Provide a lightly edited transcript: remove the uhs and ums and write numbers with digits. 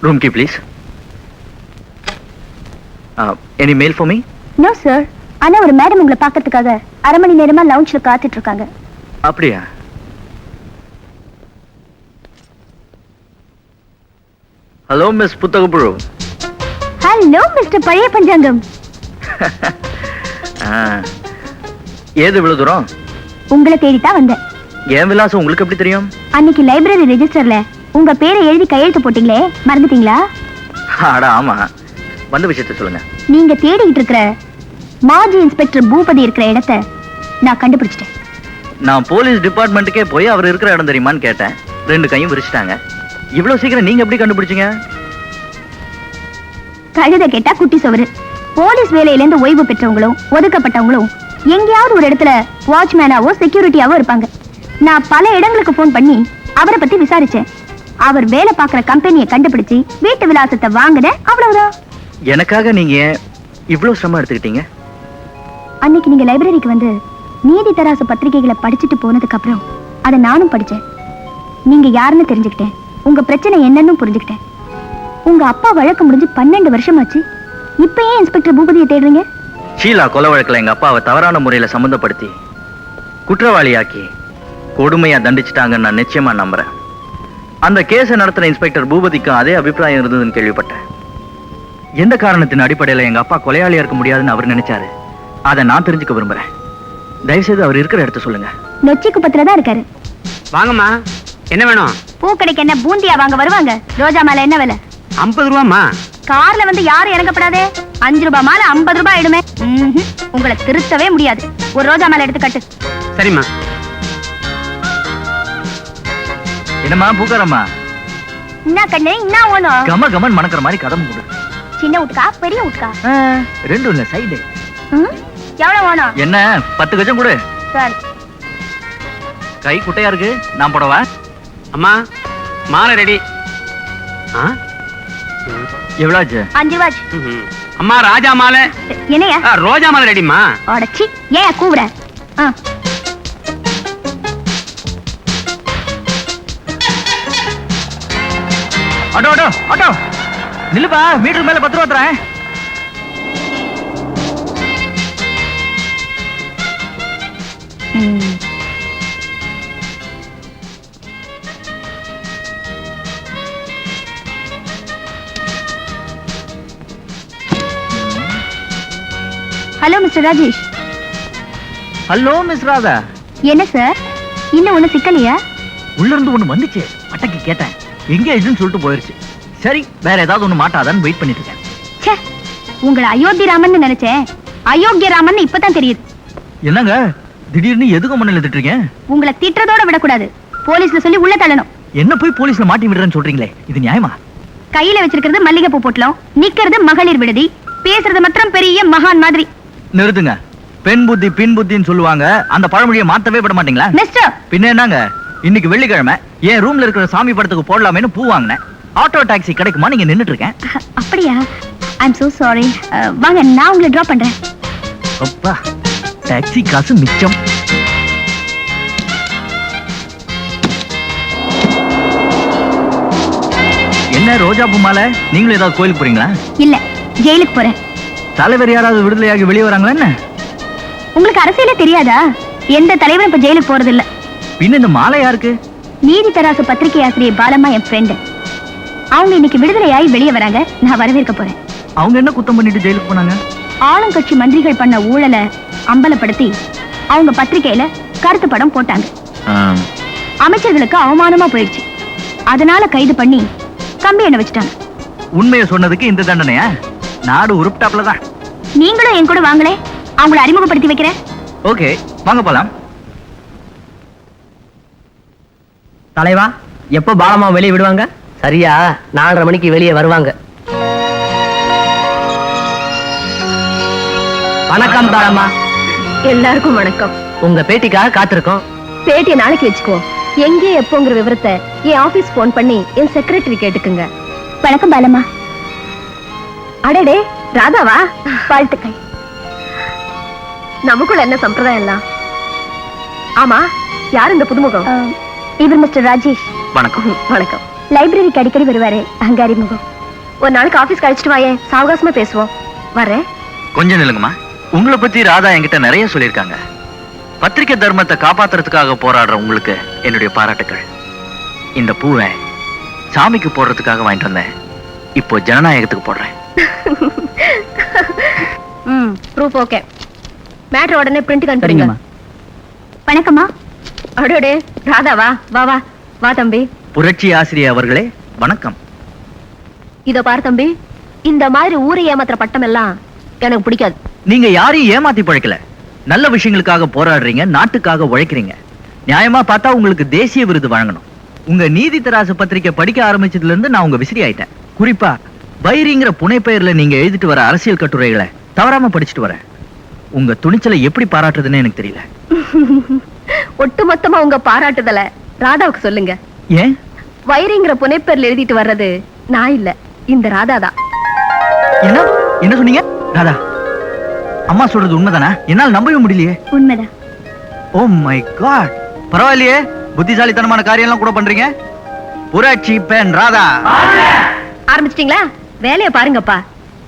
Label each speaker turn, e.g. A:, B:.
A: Room key, please. Any mail for me?
B: No, sir. ஆனா ஒரு madam உங்களை பார்க்கிறதுக்காக அரை மணி நேரமா லவுஞ்ச்ல காத்துட்டு இருக்காங்க.
A: அப்படியா? ஹலோ மிஸ் புத்தகப்புழு.
B: ஹலோ மிஸ்டர் பழைய பஞ்சாங்கம்.
A: ஏது இவ்வளவு தூரம்?
B: உங்களை தேடித்தான் வந்தேன்.
A: ஏன் விலாசம் உங்களுக்கு எப்படி தெரியும்?
B: அன்னைக்கு லைப்ரரி ரெஜிஸ்டர்ல உங்க பேரை எழுதி கையெழுத்து போட்டீங்களே, மறந்துட்டீங்களா?
A: அட ஆமா. வந்த விஷயத்தை சொல்லுங்க.
B: நீங்க தேடிட்டு இருக்கிற மாஜி இன்ஸ்பெக்டர் பூபதி இருக்கிற இடத்தை நான் கண்டுபிடிச்சிட்டேன்.
A: நான் போலீஸ் டிபார்ட்மெண்ட்டுக்கே போய் அவர் இருக்கிற இடம் தெரியுமான்னு கேட்டேன். 2 கையும் விரிச்சிட்டாங்க. இவ்வளவு சீக்கிரம் நீங்க எப்படி கண்டுபிடிச்சீங்க?
B: கழுத கேட்டா குட்டி சோறு. போலீஸ் வேலையில இருந்து ஓய்வு பெற்றவங்களும் ஒதுக்கப்பட்டவங்களும் எங்கேயாவது ஒரு இடத்துல வாட்ச்மேனாவோ செக்யூரிட்டியாவோ இருப்பாங்க. நான் பல இடங்களுக்கு போன் பண்ணி அவரை பத்தி விசாரிச்சேன். அவர் வேலை பார்க்கிற கம்பெனியை கண்டுபிடிச்சு வீட்டு விலாசத்தை வாங்கினேன். அவ்வளவுதான்.
A: எனக்காக நீங்க இவ்வளவு சிரமம் எடுத்துக்கிட்டீங்க?
B: அன்னைக்கு நீங்க லைப்ரரிக்கு வந்து நீதி தராசு பத்திரிகைகளை படிச்சுட்டு போனதுக்கு அப்புறம் அதை நானும் படிச்சேன். நீங்க யாருன்னு தெரிஞ்சுக்கிட்டேன். உங்க பிரச்சனை என்னன்னு புரிஞ்சுக்கிட்டேன். உங்க அப்பா வழக்கு முடிஞ்சு 12 வருஷமாச்சு. இப்ப ஏன் இன்ஸ்பெக்டர் பூபதியை தேடுறீங்க?
A: ஷீலா கொலை வழக்குல எங்க அப்பாவை தவறான முறையில சம்பந்தப்படுத்தி குற்றவாளியாக்கி கொடுமையா தண்டிச்சிட்டாங்கன்னு நான் நிச்சயமா நம்புறேன். அந்த கேஸை நடத்தின இன்ஸ்பெக்டர் பூபதிக்கும் அதே அபிப்பிராயம் இருந்ததுன்னு கேள்விப்பட்டேன். எந்த காரணத்தின் அடிப்படையில எங்க அப்பா கொலையாளியா இருக்க முடியாதுன்னு அவர் நினைச்சாரு, அதை நான் தெரிஞ்சுக்க விரும்புறேன். தயவுசெய்து அவர் இருக்கிற இடத்த சொல்லுங்க.
B: நொச்சி குப்பத்துல தான் இருக்காரு.
C: வாங்கம்மா, என்ன வேணும்?
B: பூ கடைக்கு என்ன பூந்தியா வாங்க வருவாங்க? ரோஜா மாலை என்ன விலை?
C: 50 ரூபாமா?
B: கார்ல வந்து யாரும் இறங்கப்படாதே. 5 ரூபாய் மாலை 50 ரூபாய் ஆயிடுமே. உங்களை திருத்தவே முடியாது. ஒரு ரோஜா மாலை எடுத்து கட்டு.
C: சரிம்மா.
A: என்னம்மா பூக்காரம்மா?
B: என்ன கண்ணு என்ன வேணும்?
A: கம கமன் மணக்கிற மாதிரி கதம் கொடு.
B: சின்ன வீட்டுக்கா பெரிய வீட்டுக்கா?
A: ரெண்டும் இல்ல, சைடு.
B: எவ்வளவு வேணும்?
A: என்ன 10 கஜம் கொடு.
B: சரி.
A: கை குட்டையா இருக்கு, நான் போடவா?
C: அம்மா மாலை ரெடி.
A: எவ்வளவு ஆச்சு?
B: 5 ரூபாய்.
C: அம்மா ராஜா மாலை.
B: என்னையா?
C: ரோஜா மாலை ரெடிமா.
B: அடச்சி, ஏன் கூவுற?
A: ஆட்டோ ஆட்டோ ஆட்டோ நில்லுப்பா, மீட்டர் மேல 10 ரூபா தரேன்.
B: Hello mister Rajesh.
A: Hello miss Radha.
B: என்ன சார், இன்னும் ஒண்ணு சிக்கலையா?
A: உள்ள இருந்து ஒண்ணு வந்துச்சு, அட்டைக்கு கேட்டேன், எங்க இதுன்னு சொல்லிட்டு போயிருச்சு. சரி, வேற ஏதாவது ஒண்ணு மாட்டாதான்னு வெயிட் பண்ணிட்டு இருக்கேன்.
B: ச்சே, உங்களை அயோத்தி ராமன் நினைச்சேன். அயோக்கிய ராமன் இப்பதான் தெரியுது.
A: என்னங்க திடீர்னு எதுக்கு மண்ணில் திட்டுறீங்க?
B: உங்களை திட்டுறதோட விடக்கூடாது, போலீஸ்ல சொல்லி உள்ள தள்ளணும்.
A: என்ன போய் போலீஸ்ல மாட்டி விடுறேன்னு சொல்றீங்களே, இது நியாயமா?
B: கையில வச்சிருக்கிறது மல்லிகைப்பூ பொட்டலம், நிக்கிறது மகளிர் விடுதி, பேசுறது மாத்திரம் பெரிய மகான் மாதிரி.
A: நிறுத்துங்க. பெண் புத்தி பின் புத்தின்னு சொல்லுவாங்க, அந்த பழமொழியை மாத்தவே விட மாட்டீங்களா?
B: மிஸ்டர்,
A: பின்ன என்னங்க, இன்னைக்கு வெள்ளிக்கிழமை என் ரூம்ல இருக்கிற சாமி படத்துக்கு போடலாமேன்னு பூ வாங்கினேன். ஆட்டோ டாக்ஸி கிடைக்குமா, நீங்க நின்னுட்டு இருக்கேன்.
B: அப்படியா? I'm so sorry. வாங்க, நான் உங்களை டிராப் பண்றேன்.
A: அப்பா, டாக்ஸி காசு மிச்சம். என்ன ரோஜா பூ மாலை, நீங்களும் ஏதாவது கோயிலுக்கு போறீங்களா?
B: இல்ல, ஜெயிலுக்கு போறேன்.
A: தலைவர் யாராவது விடுதலையாகி வெளியே வராங்களா என்ன?
B: உங்களுக்கு அரசியலே தெரியாதா? எந்த தலைவரும் இப்ப ஜெயிலுக்கு போறது இல்ல.
A: பின்ன இந்த மாலை யாருக்கு?
B: நீதி தராசு பத்திரிகை ஆசிரியர் பாலம்மா என் ஃப்ரெண்டு. அவங்க இன்னைக்கு விடுதலையாகி வெளியே வராங்க. நான் வரவேற்க போறேன்.
A: அவங்க என்ன குத்தம் பண்ணிட்டு ஜெயிலுக்கு போனாங்க?
B: ஆளுங்கட்சி மந்திரிகள் பண்ண ஊழலை அம்பலப்படுத்தி அவங்க பத்திரிகையில கருத்து படம் போட்டாங்க. அமைச்சர்களுக்கு அவமானமா போயிடுச்சு. அதனால கைது பண்ணி கம்பி எண்ணெய் வச்சுட்டாங்க.
A: உண்மையை சொன்னதுக்கு இந்த தண்டனையா? நாடு உருப்டாப்லதான்.
B: நீங்களும் என் கூட வாங்களே, அவங்களை அறிமுகப்படுத்தி வைக்கிறேன்.
A: ஓகே, வாங்க போலாம்.
D: தலைவா, எப்போ பாலம்மா வெளியே விடுவாங்க? சரியா 4:30 மணிக்கு வெளியே வருவாங்க. வணக்கம் பாலம்மா.
B: எல்லாருக்கும் வணக்கம்.
D: உங்க பேட்டிக்காக காத்திருக்கோம்.
B: பேட்டியை நாளைக்கு வச்சுக்கோ. எங்கே எப்போங்கிற விவரத்தை என் ஆபீஸ் போன் பண்ணி என் செக்ரட்டரி கேட்டுக்குங்க. வணக்கம் பாலம்மா. அடடே, ராதாவா? வாழ்த்துக்கள். நமக்குள்ள என்ன சம்பிரதாயம் எல்லாம். ஆமா, யார் இந்த புதுமுகம்? இவர் மிஸ்டர் ராஜேஷ்.
A: வணக்கம்.
B: வணக்கம். லைப்ரரிக்கு அடிக்கடி வருவாரு, அங்க அறிமுகம். ஒரு நாளைக்கு ஆபீஸ் கழிச்சிட்டு வாயேன், சாவகாசமா பேசுவோம். வரேன்.
A: கொஞ்சம் நில்லுங்கம்மா. உங்களை பத்தி ராதா என்கிட்ட நிறைய சொல்லியிருக்காங்க. பத்திரிகை தர்மத்தை காப்பாத்துறதுக்காக போராடுற உங்களுக்கு என்னுடைய பாராட்டுக்கள். இந்த பூவை சாமிக்கு போடுறதுக்காக வாங்கிட்டு வந்தேன். இப்போ ஜனநாயகத்துக்கு போடுறேன்.
B: Proof okay. மேட்டர் உடனே பிரிண்ட் கண்டுறீங்க. வணக்கம்மா. அடோடே ராதாவா, வா வா வா தம்பி.
A: புரட்சி ஆசிரியர் அவர்களே வணக்கம்.
B: இத பாரு தம்பி, இந்த மாதிரி ஊரை ஏமாத்துற பட்டம் எல்லாம் எனக்கு பிடிக்காது.
A: நீங்க யாரையும் ஏமாத்தி பழைக்கல. நல்ல விஷயங்களுக்காக போராடுறீங்க, நாட்டுக்காக உழைக்கிறீங்க. நியாயமா பார்த்தா உங்களுக்கு தேசிய விருது வழங்கணும். உங்க நீதி தராசு பத்திரிக்கை படிக்க ஆரம்பிச்சதுல இருந்து நான் உங்க விசிறி ஆயிட்டேன். குறிப்பா பைரிங்கிற புனைப்பெயர்ல நீங்க எழுதிட்டு வர அரசியல் கட்டுரைகளை தவறாம படிச்சுட்டு வரேன். உங்க துணிச்சலை எப்படி பாராட்டுதுன்னு எனக்கு தெரியல.
B: ஒட்டுமொத்தமா உங்க பாராட்டுதல ராதாவுக்கு சொல்லுங்க.
A: ஏன்?
B: வைரிங்கிற புனைப்பெயர்ல எழுதிட்டு வர்றது நான் இல்ல, இந்த ராதா தான்.
A: என்ன என்ன சொன்னீங்க? ராதா அம்மா சொல்றது உண்மைதானா? என்னால் நம்பவே முடியலையே.
B: உண்மைதான்.
A: Oh my God. பரவாயில்லையே, புத்திசாலித்தனமான காரியம் எல்லாம் கூட பண்றீங்க. புரட்சி பெண் ராதா.
B: ஆரம்பிச்சிட்டீங்களா? வேலையை பாருங்கப்பா.